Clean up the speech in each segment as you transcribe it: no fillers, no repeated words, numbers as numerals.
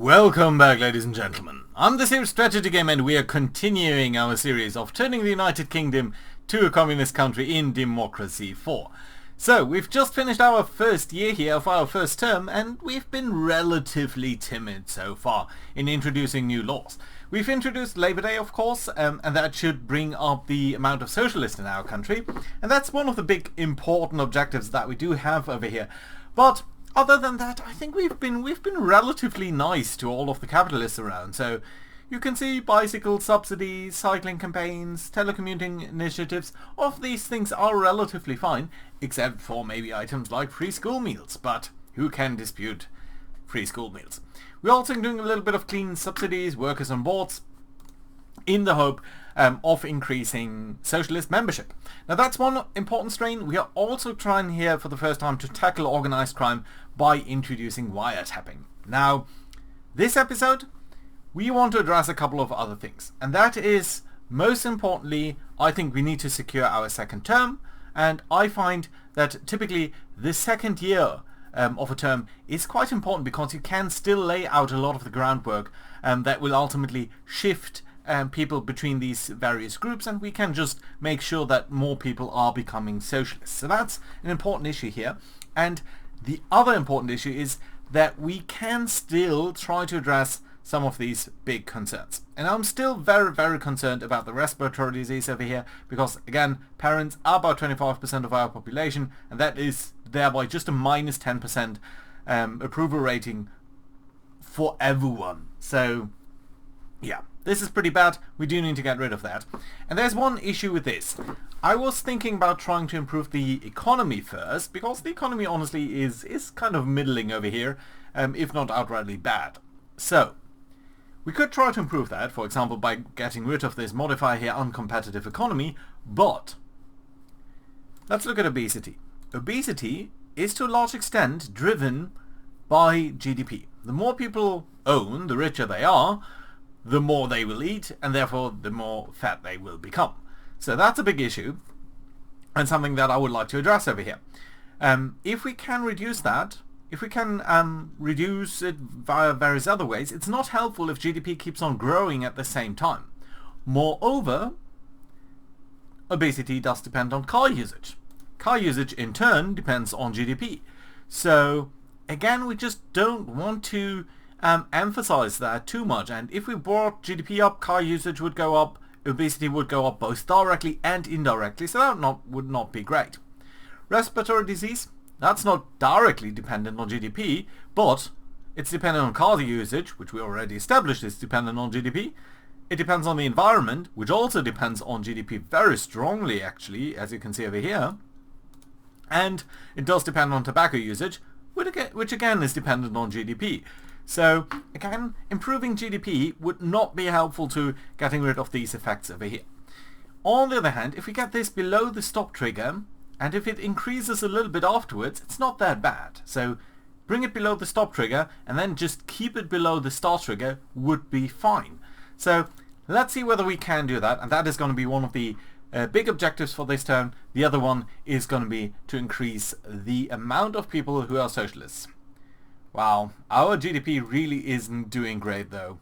Welcome back, ladies and gentlemen. I'm the Serious Strategy Game, and we are continuing our series of turning the United Kingdom to a communist country in Democracy 4. So, we've just finished our first year here of our first term, and we've been relatively timid so far in introducing new laws. We've introduced Labor Day, of course, and that should bring up the amount of socialists in our country, and that's one of the big important objectives that we do have over here. But other than that, I think we've been relatively nice to all of the capitalists around. So you can see bicycle subsidies, cycling campaigns, telecommuting initiatives. All of these things are relatively fine, except for maybe items like free school meals. But who can dispute free school meals? We're also doing a little bit of clean subsidies, workers on boards, in the hope of increasing socialist membership. Now that's one important strain. We are also trying here for the first time to tackle organized crime by introducing wiretapping. Now, this episode, we want to address a couple of other things. And that is, most importantly, I think we need to secure our second term. And I find that typically the second year of a term is quite important because you can still lay out a lot of the groundwork that will ultimately shift people between these various groups, and we can just make sure that more people are becoming socialists. So that's an important issue here. And the other important issue is that we can still try to address some of these big concerns. And I'm still very, very concerned about the respiratory disease over here because, again, parents are about 25% of our population, and that is thereby just a minus 10% approval rating for everyone. So, yeah. This is pretty bad. We do need to get rid of that. And there's one issue with this. I was thinking about trying to improve the economy first, because the economy honestly is kind of middling over here, if not outrightly bad. So, we could try to improve that, for example, by getting rid of this modifier here, uncompetitive economy, but let's look at obesity. Obesity is to a large extent driven by GDP. The more people own, the richer they are, the more they will eat, and therefore the more fat they will become. So that's a big issue, and something that I would like to address over here. If we can reduce that, if we can reduce it via various other ways, it's not helpful if GDP keeps on growing at the same time. Moreover, obesity does depend on car usage. Car usage in turn depends on GDP. So again, we just don't want to emphasize that too much, and if we brought GDP up, car usage would go up, obesity would go up both directly and indirectly, so that would not be great. Respiratory disease, that's not directly dependent on GDP, but it's dependent on car usage, which we already established is dependent on GDP. It depends on the environment, which also depends on GDP very strongly actually, as you can see over here. And it does depend on tobacco usage, which again is dependent on GDP. So, again, improving GDP would not be helpful to getting rid of these effects over here. On the other hand, if we get this below the stop trigger, and if it increases a little bit afterwards, it's not that bad. So, bring it below the stop trigger, and then just keep it below the start trigger would be fine. So, let's see whether we can do that, and that is going to be one of the big objectives for this term. The other one is going to be to increase the amount of people who are socialists. Wow, our GDP really isn't doing great though.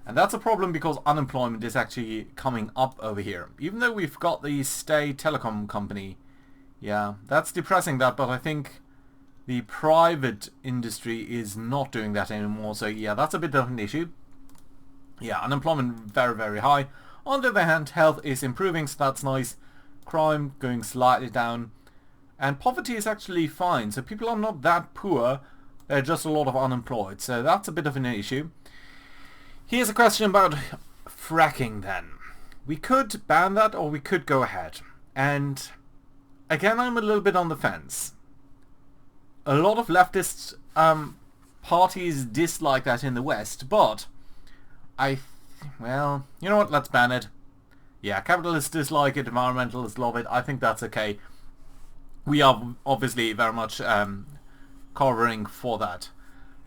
And that's a problem because unemployment is actually coming up over here. Even though we've got the state telecom company. Yeah, that's depressing that, but I think the private industry is not doing that anymore. So yeah, that's a bit of an issue. Yeah, unemployment very, very high. On the other hand, health is improving, so that's nice. Crime going slightly down. And poverty is actually fine, so people are not that poor. They're just a lot of unemployed, so that's a bit of an issue. Here's a question about fracking then. We could ban that or we could go ahead. And again, I'm a little bit on the fence. A lot of leftist parties dislike that in the West, but well, you know what, let's ban it. Yeah, capitalists dislike it, environmentalists love it. I think that's okay. We are obviously very much covering for that.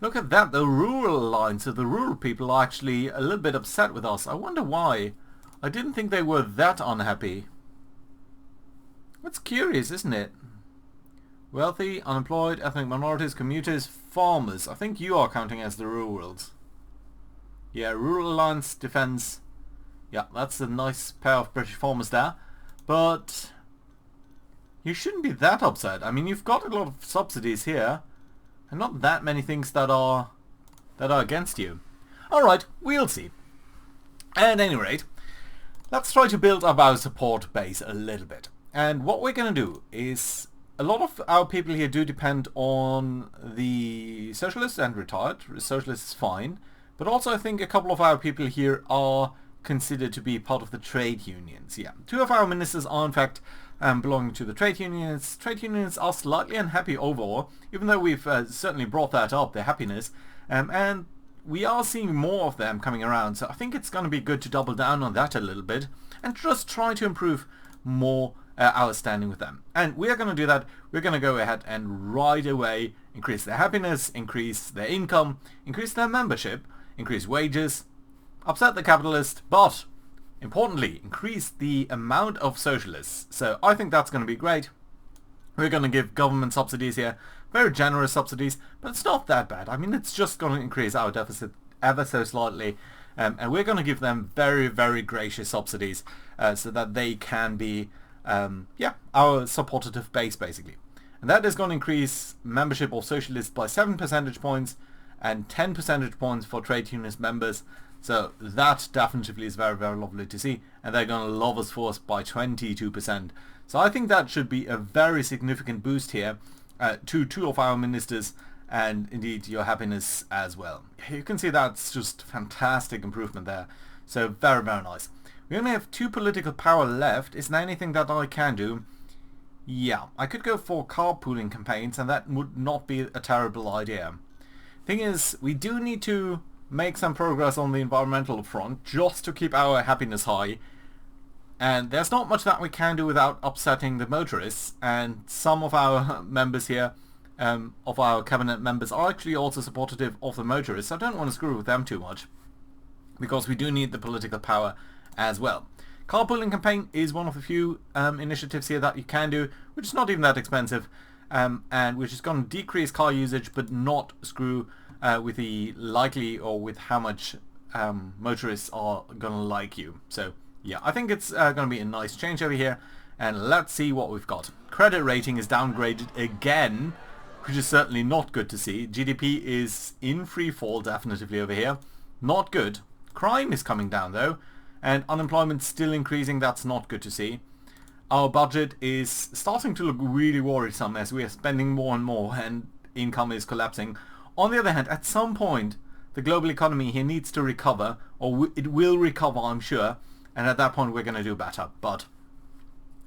Look at that, the rural lines of the rural people are actually a little bit upset with us. I wonder why. I didn't think they were that unhappy. That's curious, isn't it? Wealthy, unemployed, ethnic minorities, commuters, farmers. I think you are counting as the rurals. Yeah, Rural Alliance Defence. Yeah, that's a nice pair of British farmers there. But you shouldn't be that upset. I mean, you've got a lot of subsidies here, and not that many things that are against you. Alright, we'll see. At any rate, let's try to build up our support base a little bit. And what we're going to do is, a lot of our people here do depend on the socialists and retired. Socialists is fine. But also I think a couple of our people here are considered to be part of the trade unions. Yeah, 2 of our ministers are in fact belonging to the trade unions. Trade unions are slightly unhappy overall, even though we've certainly brought that up, their happiness. And we are seeing more of them coming around, so I think it's going to be good to double down on that a little bit and just try to improve more our standing with them. And we are going to do that. We're going to go ahead and right away increase their happiness, increase their income, increase their membership, increase wages, upset the capitalist, but importantly, increase the amount of socialists. So I think that's going to be great. We're going to give government subsidies here, very generous subsidies, but it's not that bad. I mean, it's just going to increase our deficit ever so slightly, and we're going to give them very, very gracious subsidies so that they can be, our supportive base, basically. And that is going to increase membership of socialists by 7 percentage points and 10 percentage points for trade unions members. So that definitely is very, very lovely to see. And they're going to love us for us by 22%. So I think that should be a very significant boost here to 2 of our ministers, and indeed your happiness as well. You can see that's just fantastic improvement there. So very, very nice. We only have 2 political power left. Is there anything that I can do? Yeah, I could go for carpooling campaigns, and that would not be a terrible idea. Thing is, we do need to make some progress on the environmental front just to keep our happiness high. And there's not much that we can do without upsetting the motorists, and some of our members here, of our cabinet members, are actually also supportive of the motorists. I don't want to screw with them too much, because we do need the political power as well. Carpooling campaign is one of the few initiatives here that you can do, which is not even that expensive, and which is going to decrease car usage but not screw with the likely or with how much motorists are going to like you. So yeah, I think it's going to be a nice change over here, and let's see what we've got. Credit rating is downgraded again, which is certainly not good to see. GDP is in free fall definitively over here. Not good. Crime is coming down though, and unemployment still increasing. That's not good to see. Our budget is starting to look really worrisome as we are spending more and more and income is collapsing. On the other hand, at some point the global economy here needs to recover, or it will recover, I'm sure, and at that point we're going to do better. But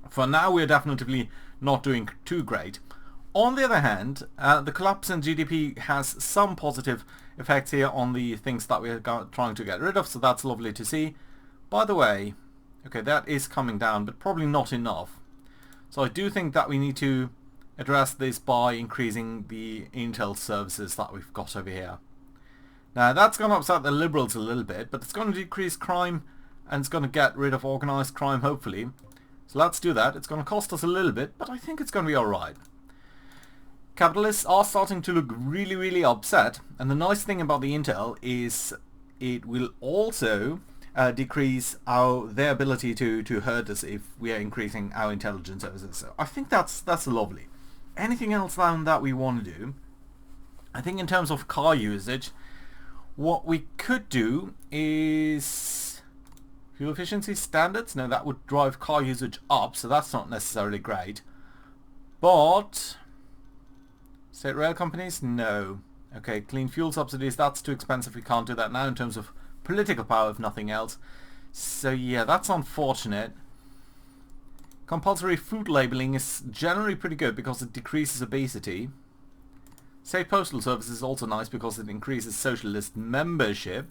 for now we're definitely not doing too great. On the other hand, the collapse in GDP has some positive effects here on the things that we're trying to get rid of, so that's lovely to see. By the way, okay, that is coming down, but probably not enough. So I do think that we need to address this by increasing the intel services that we've got over here. Now that's going to upset the liberals a little bit, but it's going to decrease crime and it's going to get rid of organised crime, hopefully. So let's do that. It's going to cost us a little bit, but I think it's going to be alright. Capitalists are starting to look really, really upset, and the nice thing about the intel is it will also decrease their ability to hurt us if we are increasing our intelligence services. So I think that's lovely. Anything else that we want to do? I think in terms of car usage, what we could do is fuel efficiency standards. Now that would drive car usage up, so that's not necessarily great. But state rail companies, no. Okay, clean fuel subsidies, that's too expensive. We can't do that now in terms of political power, if nothing else. So yeah, that's unfortunate. Compulsory food labeling is generally pretty good because it decreases obesity. State postal service is also nice because it increases socialist membership,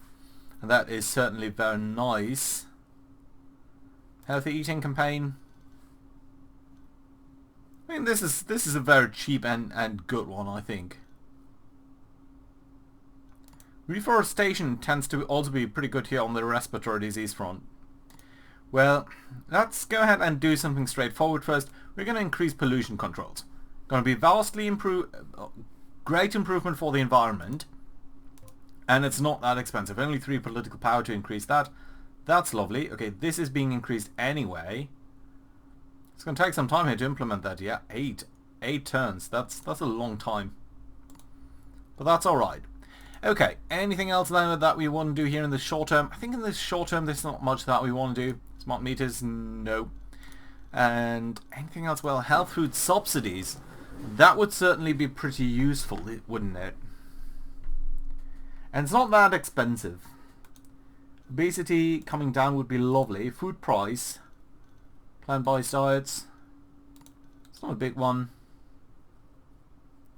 and that is certainly very nice. Healthy eating campaign. I mean, this is a very cheap and good one, I think. Reforestation tends to also be pretty good here on the respiratory disease front. Well, let's go ahead and do something straightforward first. We're going to increase pollution controls. Going to be vastly great improvement for the environment. And it's not that expensive. Only 3 political power to increase that. That's lovely. Okay, this is being increased anyway. It's going to take some time here to implement that. Yeah, 8 turns. That's a long time. But that's alright. Okay, anything else then that we want to do here in the short term? I think in the short term there's not much that we want to do. Smart meters, no. And anything else? Well, health food subsidies. That would certainly be pretty useful, wouldn't it? And it's not that expensive. Obesity coming down would be lovely. Food price. Plant-based diets. It's not a big one.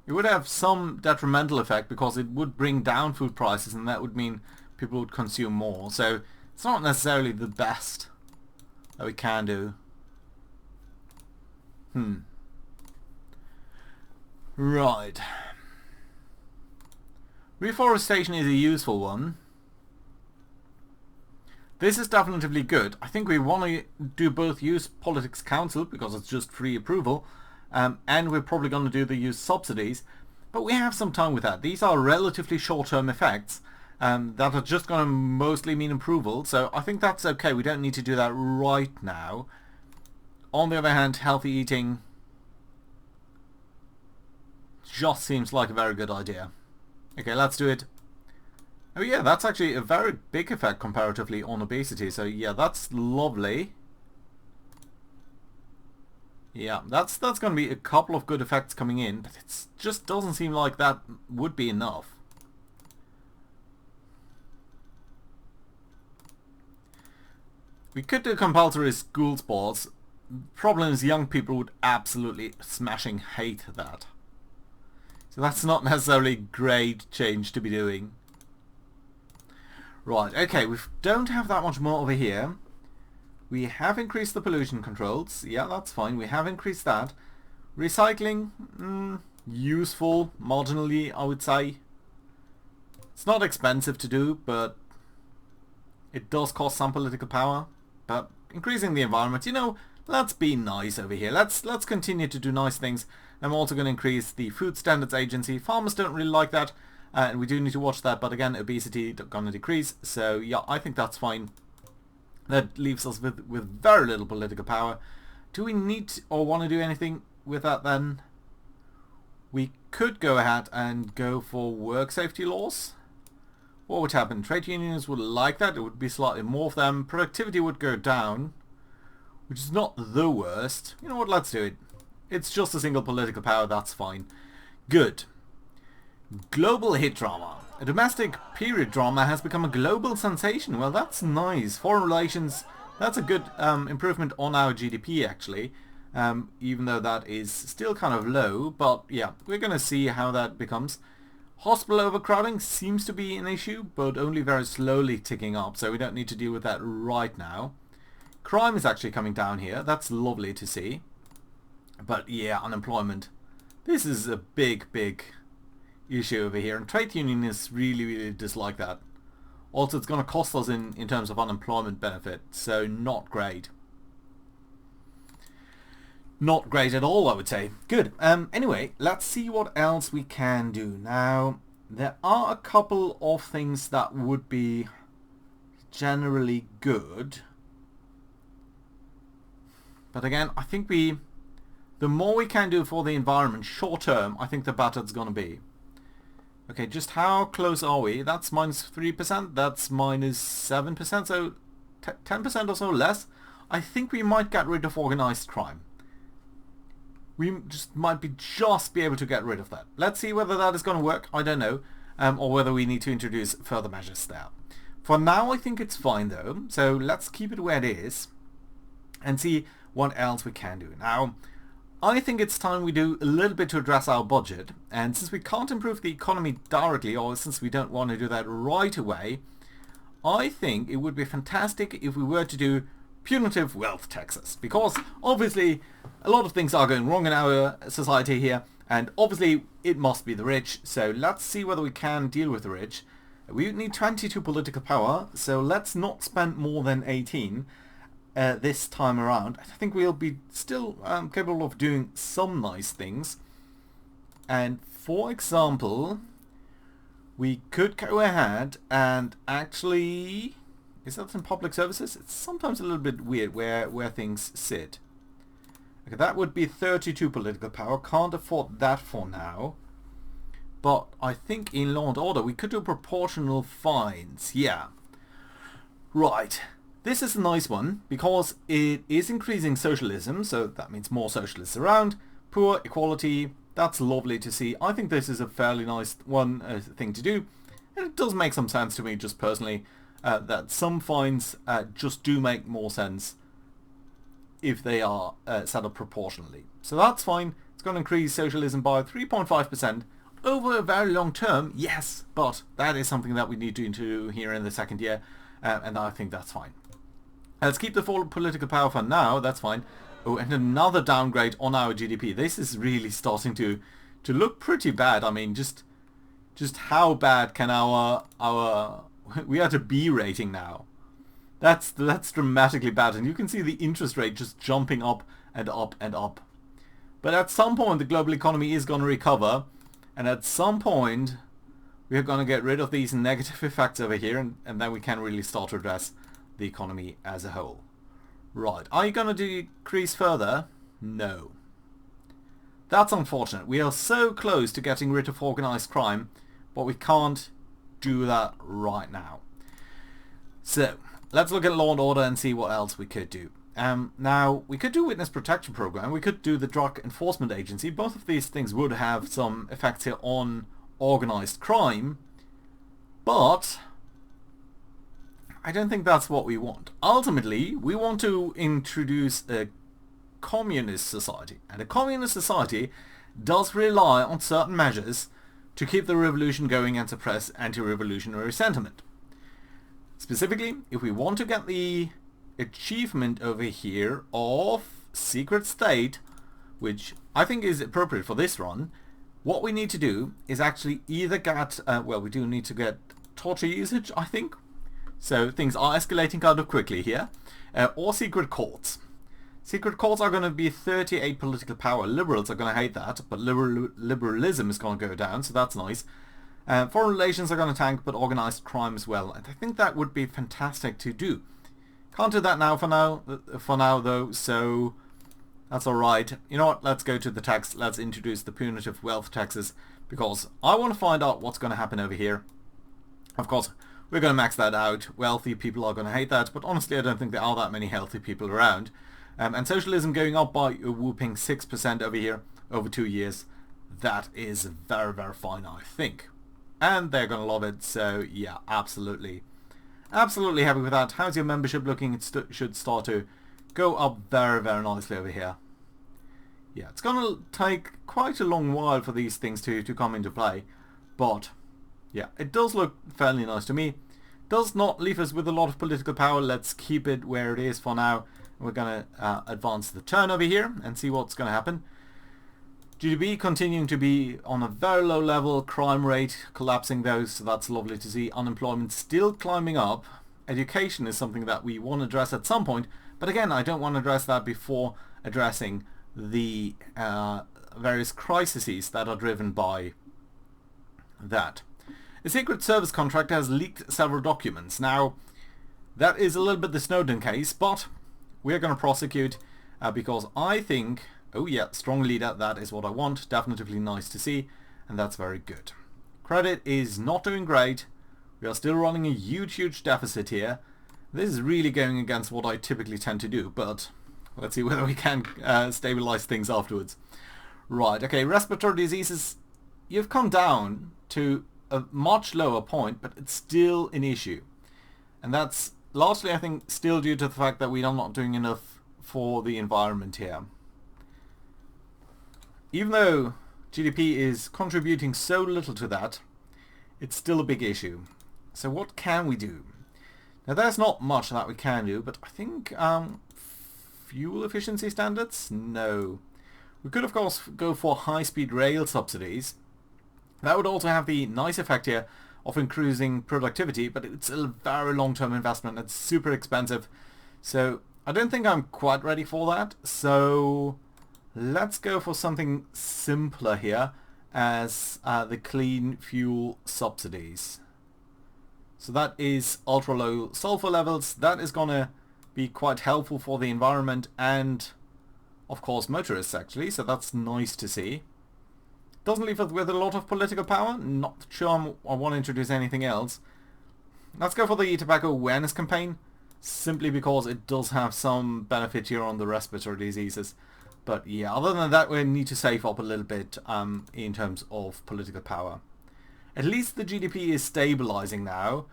It would have some detrimental effect because it would bring down food prices and that would mean people would consume more. So it's not necessarily the best that we can do. Right. Reforestation is a useful one. This is definitely good. I think we want to do both use politics council because it's just free approval, and we're probably going to do the use subsidies, but we have some time with that. These are relatively short-term effects that are just going to mostly mean approval, so I think that's okay. We don't need to do that right now. On the other hand, healthy eating just seems like a very good idea. Okay, let's do it. Oh yeah, that's actually a very big effect comparatively on obesity, so yeah, that's lovely. Yeah, that's going to be a couple of good effects coming in, but it just doesn't seem like that would be enough. We could do compulsory school sports. Problem is young people would absolutely smashing hate that. So that's not necessarily great change to be doing. Right, okay, we don't have that much more over here. We have increased the pollution controls. Yeah, that's fine. We have increased that. Recycling, useful, marginally, I would say. It's not expensive to do, but it does cost some political power. But increasing the environment, you know, let's be nice over here. Let's continue to do nice things. I'm also going to increase the Food Standards Agency. Farmers don't really like that, and we do need to watch that. But again, obesity going to decrease. So yeah, I think that's fine. That leaves us with very little political power. Do we need to, or want to do anything with that then? We could go ahead and go for work safety laws. What would happen? Trade unions would like that. It would be slightly more of them. Productivity would go down, which is not the worst. You know what? Let's do it. It's just a single political power. That's fine. Good. Global hit drama. A domestic period drama has become a global sensation. Well, that's nice. Foreign relations, that's a good improvement on our GDP, actually. Even though that is still kind of low. But yeah, we're going to see how that becomes. Hospital overcrowding seems to be an issue, but only very slowly ticking up. So we don't need to deal with that right now. Crime is actually coming down here. That's lovely to see. But yeah, unemployment. This is a big issue over here. And trade unionists really dislike that. Also, it's going to cost us in terms of unemployment benefit. So not great. Not great at all, I would say. Good. Anyway, let's see what else we can do. Now, there are a couple of things that would be generally good. But again, I think the more we can do for the environment short term, I think the better it's going to be. Okay, just how close are we? That's minus 3%, that's minus 7%, so 10% or so less. I think we might get rid of organized crime. We might be able to get rid of that. Let's see whether that is going to work, I don't know, or whether we need to introduce further measures there. For now, I think it's fine though, so let's keep it where it is and see what else we can do. Now, I think it's time we do a little bit to address our budget, and since we can't improve the economy directly, or since we don't want to do that right away, I think it would be fantastic if we were to do punitive wealth taxes, because obviously a lot of things are going wrong in our society here, and obviously it must be the rich, so let's see whether we can deal with the rich. We need 22 political power, so let's not spend more than 18. This time around. I think we'll be still capable of doing some nice things. And for example, we could go ahead and actually... Is that in public services? It's sometimes a little bit weird where things sit. Okay, that would be 32 political power. Can't afford that for now. But I think in law and order we could do proportional fines. Yeah. Right. This is a nice one because it is increasing socialism, so that means more socialists around. Poor equality, that's lovely to see. I think this is a fairly nice thing to do. And it does make some sense to me just personally that some fines just do make more sense if they are set up proportionally. So that's fine. It's going to increase socialism by 3.5%. Over a very long term, yes, but that is something that we need to do here in the second year, and I think that's fine. Let's keep the full political power for now, that's fine. Oh, and another downgrade on our GDP. This is really starting to look pretty bad. I mean, just how bad can our we are at a B rating now. That's dramatically bad, and you can see the interest rate just jumping up and up and up. But at some point the global economy is going to recover, and at some point we are going to get rid of these negative effects over here, and then we can really start to address the economy as a whole. Right, are you going to decrease further? No. That's unfortunate. We are so close to getting rid of organized crime, but we can't do that right now. So, let's look at law and order and see what else we could do. Now, we could do witness protection program, we could do the drug enforcement agency. Both of these things would have some effects here on organized crime, but I don't think that's what we want. Ultimately, we want to introduce a communist society, and a communist society does rely on certain measures to keep the revolution going and suppress anti-revolutionary sentiment. Specifically, if we want to get the achievement over here of secret state, which I think is appropriate for this run, what we need to do is actually either get, well, we do need to get torture usage, I think. So things are escalating kind of quickly here. Or secret courts. Secret courts are going to be 38 political power. Liberals are going to hate that, but liberalism is going to go down, so that's nice. Foreign relations are going to tank, but organized crime as well. And I think that would be fantastic to do. Can't do that now for now though, so that's alright. You know what, let's go to the tax. Let's introduce the punitive wealth taxes, because I want to find out what's going to happen over here. Of course, we're going to max that out. Wealthy people are going to hate that, but honestly I don't think there are that many healthy people around. And socialism going up by a whooping 6% over here over 2 years. That is very, very fine, I think. And they're going to love it, so yeah, absolutely. Absolutely happy with that. How's your membership looking? It should start to go up very, very nicely over here. Yeah, it's going to take quite a long while for these things to come into play. But, yeah, it does look fairly nice to me. Does not leave us with a lot of political power. Let's keep it where it is for now. We're going to advance the turn over here and see what's going to happen. GDP continuing to be on a very low level, crime rate collapsing those, so that's lovely to see. Unemployment still climbing up. Education is something that we want to address at some point, but again, I don't want to address that before addressing the various crises that are driven by that. A Secret Service contractor has leaked several documents. Now, that is a little bit the Snowden case, but we're going to prosecute because I think... Oh yeah, strong leader, that is what I want. Definitely nice to see, and that's very good. Credit is not doing great. We are still running a huge deficit here. This is really going against what I typically tend to do, but let's see whether we can stabilize things afterwards. Right, okay, respiratory diseases, you've come down to a much lower point, but it's still an issue. And that's largely, I think, still due to the fact that we are not doing enough for the environment here. Even though GDP is contributing so little to that, it's still a big issue. So what can we do? Now there's not much that we can do, but I think fuel efficiency standards? No. We could of course go for high-speed rail subsidies. That would also have the nice effect here of increasing productivity, but it's a very long-term investment. It's super expensive. So I don't think I'm quite ready for that. So let's go for something simpler here as the clean fuel subsidies. So that is ultra low sulfur levels. That is going to be quite helpful for the environment and of course motorists actually, so that's nice to see. Doesn't leave us with a lot of political power. Not sure I want to introduce anything else. Let's go for the tobacco awareness campaign, simply because it does have some benefit here on the respiratory diseases. But yeah, other than that, we need to save up a little bit in terms of political power. At least the GDP is stabilizing now,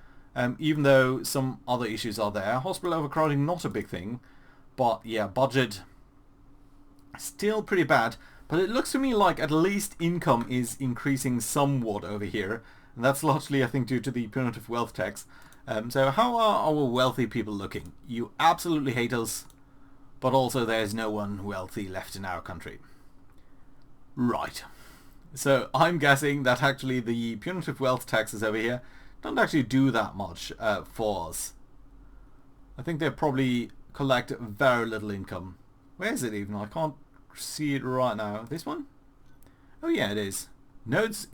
even though some other issues are there. Hospital overcrowding, not a big thing. But yeah, budget, still pretty bad. But it looks to me like at least income is increasing somewhat over here. And that's largely, I think, due to the punitive wealth tax. So how are our wealthy people looking? You absolutely hate us, but also there's no one wealthy left in our country. Right. So I'm guessing that actually the punitive wealth taxes over here don't actually do that much for us. I think they probably collect very little income. Where is it even? I can't see it right now. This one? Oh yeah, it is. No, it's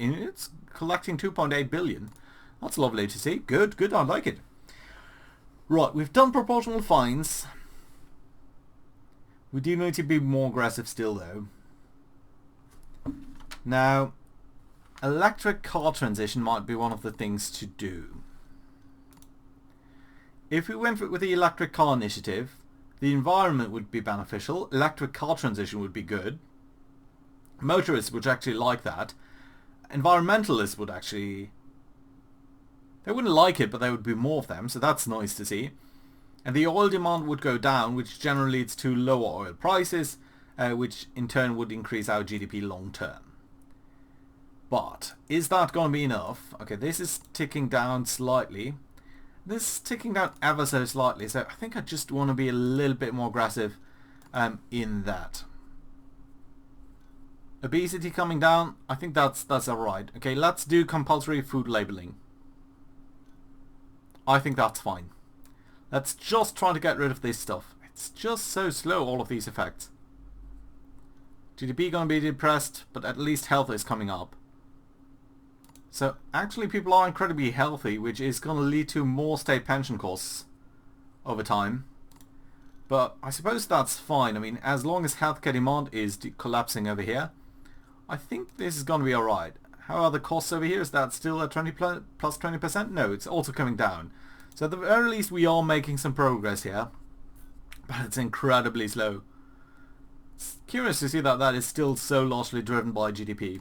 collecting 2.8 billion. That's lovely to see. Good, good, I like it. Right, we've done proportional fines. We do need to be more aggressive still though. Now, electric car transition might be one of the things to do. If we went with the electric car initiative, the environment would be beneficial, electric car transition would be good, motorists would actually like that, environmentalists would actually, they wouldn't like it, but there would be more of them, so that's nice to see. And the oil demand would go down, which generally leads to lower oil prices, which in turn would increase our GDP long term. But is that going to be enough? Okay, this is ticking down slightly. This is ticking down ever so slightly, so I think I just want to be a little bit more aggressive in that. Obesity coming down, I think that's alright. Okay, let's do compulsory food labeling. I think that's fine. Let's just try to get rid of this stuff. It's just so slow, all of these effects. GDP gonna be depressed, but at least health is coming up. So actually people are incredibly healthy, which is going to lead to more state pension costs over time. But I suppose that's fine. I mean, as long as healthcare demand is collapsing over here, I think this is going to be alright. How are the costs over here? Is that still at 20 plus 20%? No, it's also coming down. So at the very least we are making some progress here. But it's incredibly slow. It's curious to see that that is still so largely driven by GDP.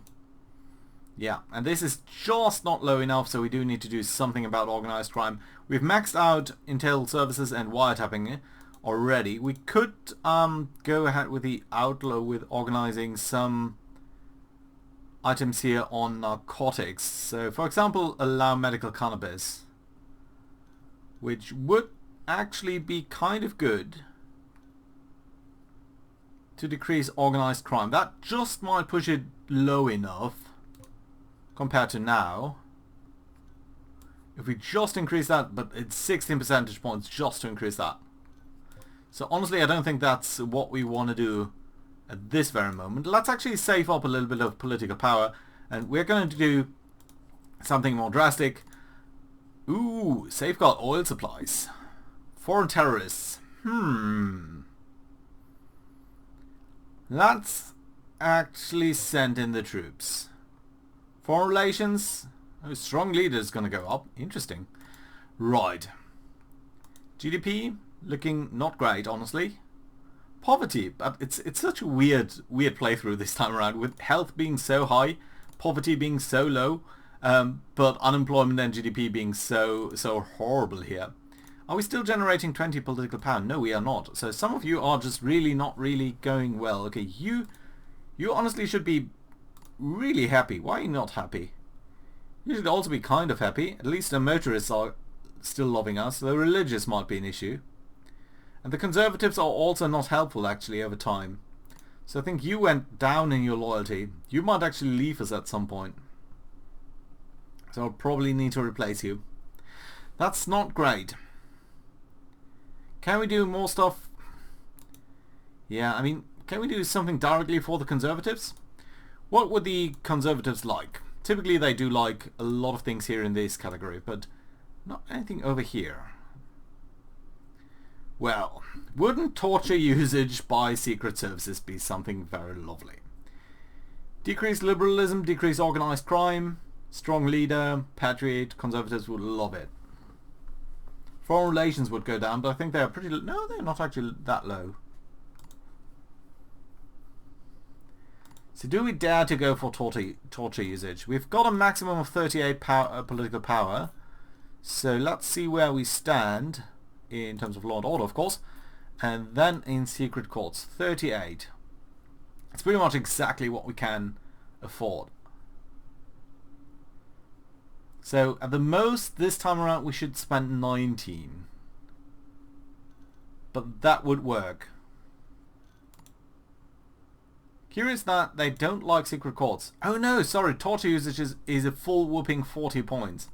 Yeah, and this is just not low enough, so we do need to do something about organized crime. We've maxed out intel services and wiretapping already. We could go ahead with the outlaw with organizing some items here on narcotics. So, for example, allow medical cannabis, which would actually be kind of good to decrease organized crime. That just might push it low enough compared to now. If we just increase that, but it's 16 percentage points just to increase that. So honestly, I don't think that's what we want to do at this very moment. Let's actually save up a little bit of political power, and we're going to do something more drastic. Ooh, safeguard oil supplies. Foreign terrorists. Let's actually send in the troops. Foreign relations, a strong leader is going to go up. Interesting. Right. GDP looking not great, honestly. Poverty, but it's such a weird playthrough this time around, with health being so high, poverty being so low, but unemployment and GDP being so horrible here. Are we still generating 20 political power? No, we are not. So some of you are just really not really going well. Okay, you honestly should be really happy. Why are you not happy? You should also be kind of happy. At least the motorists are still loving us. The religious might be an issue. And the conservatives are also not helpful actually over time. So I think you went down in your loyalty. You might actually leave us at some point. So I'll probably need to replace you. That's not great. Can we do more stuff? Yeah, I mean, can we do something directly for the conservatives? What would the Conservatives like? Typically they do like a lot of things here in this category, but not anything over here. Well, wouldn't torture usage by secret services be something very lovely? Decrease liberalism, decrease organized crime, strong leader, patriot, Conservatives would love it. Foreign relations would go down, but I think they're pretty... No, they're not actually that low. So do we dare to go for torture usage? We've got a maximum of 38 political power. So let's see where we stand in terms of law and order, of course. And then in secret courts, 38. It's pretty much exactly what we can afford. So at the most, this time around, we should spend 19. But that would work. Curious that they don't like secret courts. Oh no, sorry, torture usage is a full whooping 40 points.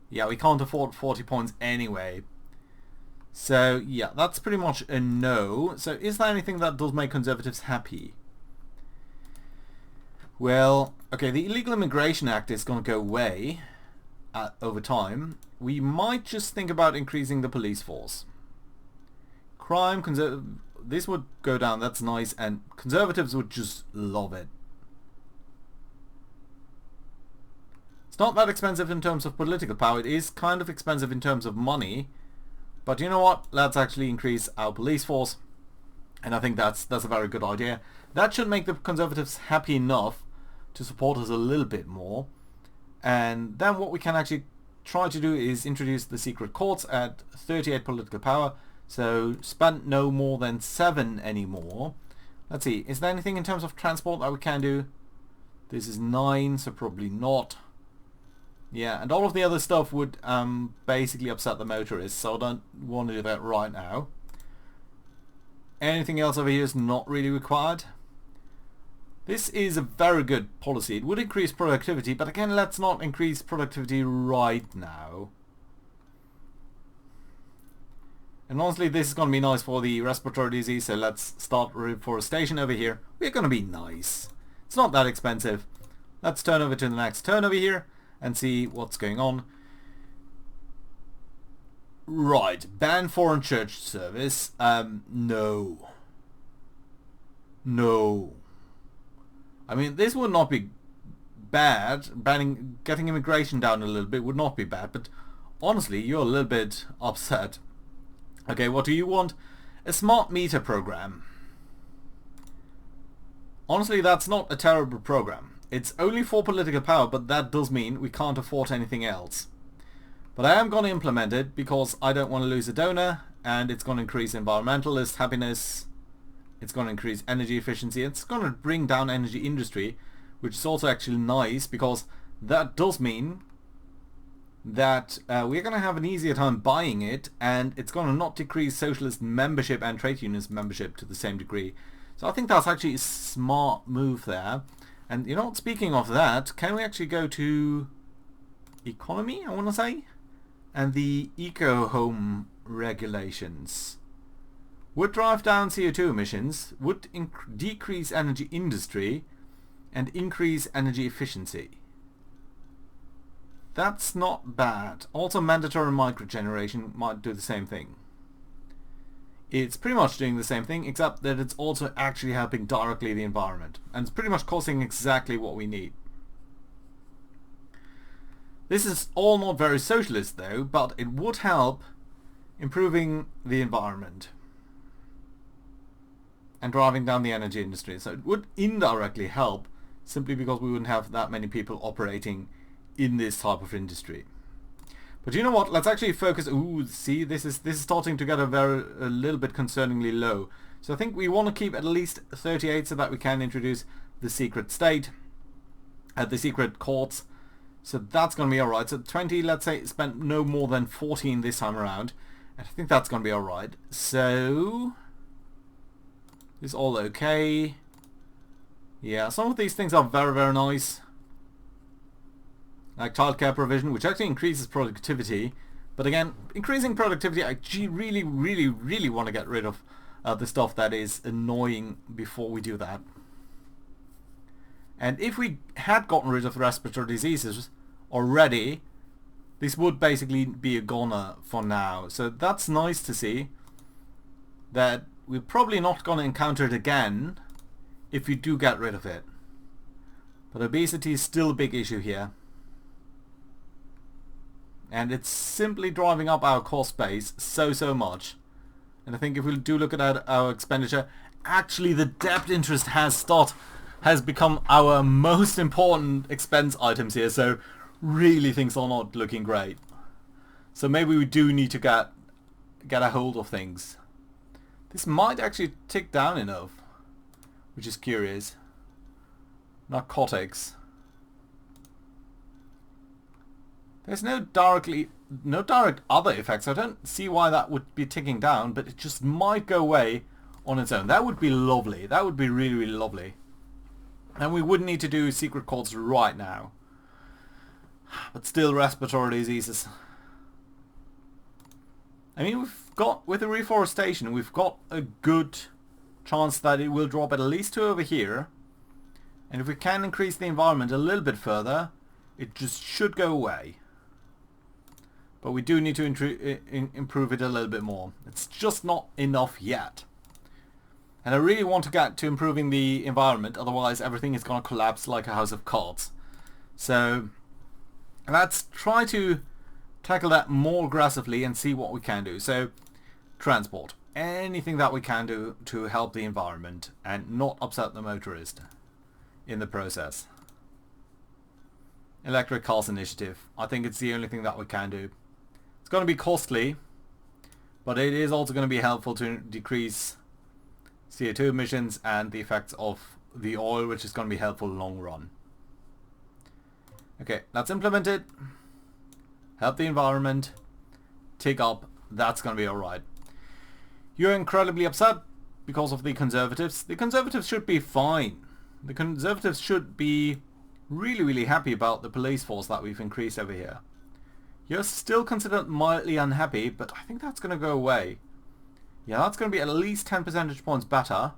Yeah, we can't afford 40 points anyway. So yeah, that's pretty much a no. So is there anything that does make Conservatives happy? Well, okay, the Illegal Immigration Act is going to go away over time. We might just think about increasing the police force. Crime, this would go down, that's nice, and Conservatives would just love it. It's not that expensive in terms of political power, it is kind of expensive in terms of money, but you know what, let's actually increase our police force, and I think that's a very good idea. That should make the Conservatives happy enough to support us a little bit more, and then what we can actually try to do is introduce the secret courts at 38 political power. So spend no more than 7 anymore. Let's see, is there anything in terms of transport that we can do? This is 9, so probably not. Yeah, and all of the other stuff would basically upset the motorists, so I don't want to do that right now. Anything else over here is not really required. This is a very good policy. It would increase productivity, but again, let's not increase productivity right now. And honestly, this is going to be nice for the respiratory disease, so let's start reforestation over here. We're going to be nice. It's not that expensive. Let's turn over to the next turn over here and see what's going on. Right, ban foreign church service. No. No. I mean, this would not be bad. Getting immigration down a little bit would not be bad, but honestly, you're a little bit upset. Okay, what do you want? A smart meter program. Honestly, that's not a terrible program. It's only for political power, but that does mean we can't afford anything else. But I am going to implement it because I don't want to lose a donor, and it's going to increase environmentalist happiness. It's going to increase energy efficiency. It's going to bring down energy industry, which is also actually nice because that does mean that we're going to have an easier time buying it, and it's going to not decrease socialist membership and trade unions membership to the same degree. So I think that's actually a smart move there. And you know what, speaking of that, can we actually go to economy, I want to say, and the eco-home regulations would drive down CO2 emissions, would decrease energy industry, and increase energy efficiency. That's not bad. Also, mandatory microgeneration might do the same thing. It's pretty much doing the same thing, except that it's also actually helping directly the environment. And it's pretty much causing exactly what we need. This is all not very socialist though, but it would help improving the environment and driving down the energy industry. So it would indirectly help simply because we wouldn't have that many people operating in this type of industry. But you know what, let's actually focus. Ooh, see, this is starting to get a little bit concerningly low. So I think we want to keep at least 38 so that we can introduce the secret state at the secret courts. So that's going to be alright. So 20, let's say, spent no more than 14 this time around. And I think that's going to be alright. So is all okay. Yeah, some of these things are very, very nice. Like childcare provision, which actually increases productivity. But again, increasing productivity, I really, really, really want to get rid of the stuff that is annoying before we do that. And if we had gotten rid of respiratory diseases already, this would basically be a goner for now. So that's nice to see that we're probably not going to encounter it again if we do get rid of it. But obesity is still a big issue here. And it's simply driving up our cost base so much. And I think if we do look at our expenditure, actually the debt interest has become our most important expense items here. So really things are not looking great. So maybe we do need to get a hold of things. This might actually tick down enough, which is curious. Narcotics. There's no direct other effects. I don't see why that would be ticking down, but it just might go away on its own. That would be lovely. That would be really, really lovely. And we wouldn't need to do secret codes right now. But still, respiratory diseases. I mean, with the reforestation, we've got a good chance that it will drop at least to over here. And if we can increase the environment a little bit further, it just should go away. But we do need to improve it a little bit more. It's just not enough yet. And I really want to get to improving the environment, otherwise everything is going to collapse like a house of cards. So let's try to tackle that more aggressively and see what we can do. So transport. Anything that we can do to help the environment and not upset the motorist in the process. Electric cars initiative. I think it's the only thing that we can do. It's going to be costly, but it is also going to be helpful to decrease CO2 emissions and the effects of the oil, which is going to be helpful long run. Okay, let's implement it. Help the environment. Tick up. That's going to be alright. You're incredibly upset because of the Conservatives. The Conservatives should be fine. The Conservatives should be really, really happy about the police force that we've increased over here. You're still considered mildly unhappy, but I think that's going to go away. Yeah, that's going to be at least 10 percentage points better,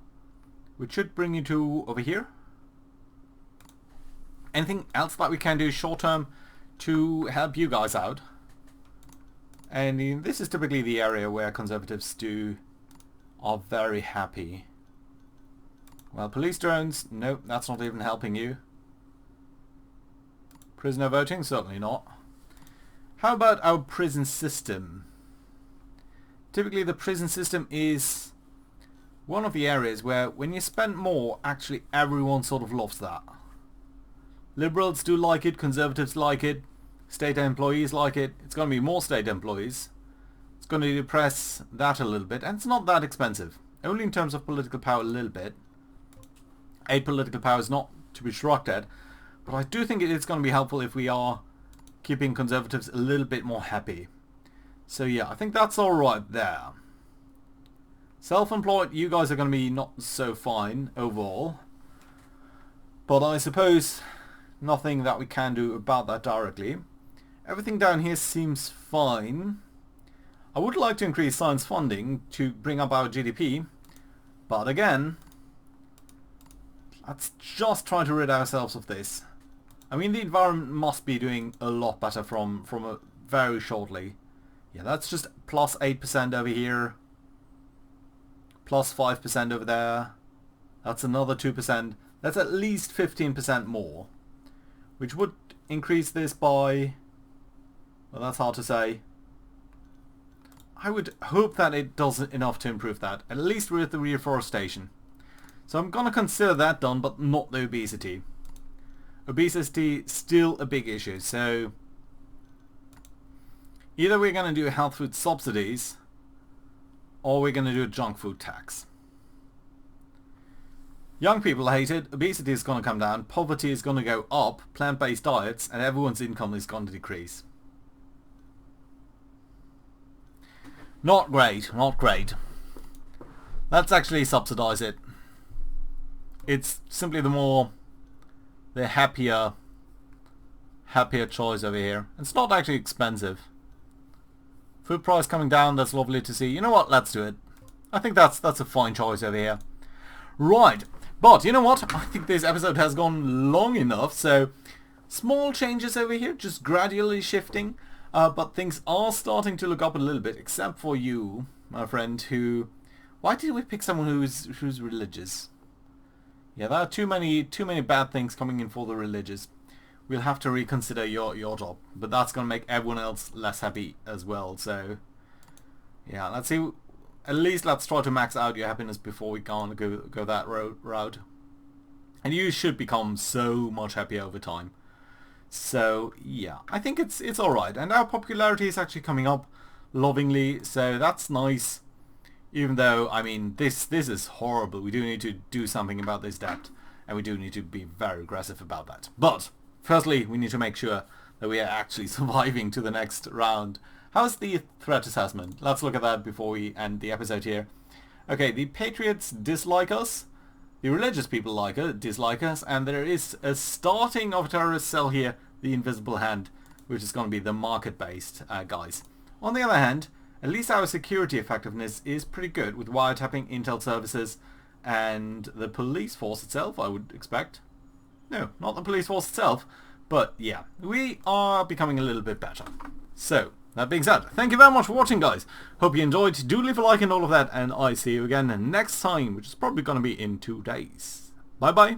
which should bring you to over here. Anything else that we can do short term to help you guys out? And this is typically the area where Conservatives are very happy. Well, police drones, nope, that's not even helping you. Prisoner voting, certainly not. How about our prison system? Typically the prison system is one of the areas where when you spend more, actually everyone sort of loves that. Liberals do like it, Conservatives like it, state employees like it. It's going to be more state employees. It's going to depress that a little bit, and it's not that expensive. Only in terms of political power a little bit. Political power is not to be shrugged at, but I do think it's going to be helpful if we are keeping Conservatives a little bit more happy. So yeah, I think that's alright there. Self-employed, you guys are going to be not so fine overall. But I suppose nothing that we can do about that directly. Everything down here seems fine. I would like to increase science funding to bring up our GDP. But again, let's just try to rid ourselves of this. I mean, the environment must be doing a lot better from very shortly. Yeah, that's just plus 8% over here. Plus 5% over there. That's another 2%. That's at least 15% more. Which would increase this by... well, that's hard to say. I would hope that it does enough to improve that. At least with the reforestation. So I'm going to consider that done, but not the obesity. Obesity still a big issue, so either we're going to do health food subsidies or we're going to do a junk food tax. Young people hate it, obesity is going to come down, poverty is going to go up, plant-based diets, and everyone's income is going to decrease. Not great, not great. Let's actually subsidize it. It's simply the happier choice over here. It's not actually expensive. Food price coming down, that's lovely to see. You know what, let's do it. I think that's a fine choice over here. Right, But you know what? I think this episode has gone long enough, so small changes over here, just gradually shifting. But things are starting to look up a little bit, except for you, my friend, who... Why did we pick someone who's religious? Yeah, there are too many bad things coming in for the religious. We'll have to reconsider your job, but that's going to make everyone else less happy as well, so... Yeah, let's see... At least let's try to max out your happiness before we go that route. And you should become so much happier over time. So, yeah, I think it's alright. And our popularity is actually coming up lovingly, so that's nice. Even though, I mean, this is horrible. We do need to do something about this debt. And we do need to be very aggressive about that. But, firstly, we need to make sure that we are actually surviving to the next round. How's the threat assessment? Let's look at that before we end the episode here. Okay, the patriots dislike us. The religious people dislike us. And there is a starting of a terrorist cell here, the Invisible Hand, which is going to be the market-based guys. On the other hand, at least our security effectiveness is pretty good with wiretapping, intel services, and the police force itself, I would expect. No, not the police force itself, but yeah, we are becoming a little bit better. So, that being said, thank you very much for watching, guys. Hope you enjoyed. Do leave a like and all of that, and I see you again next time, which is probably going to be in 2 days. Bye bye.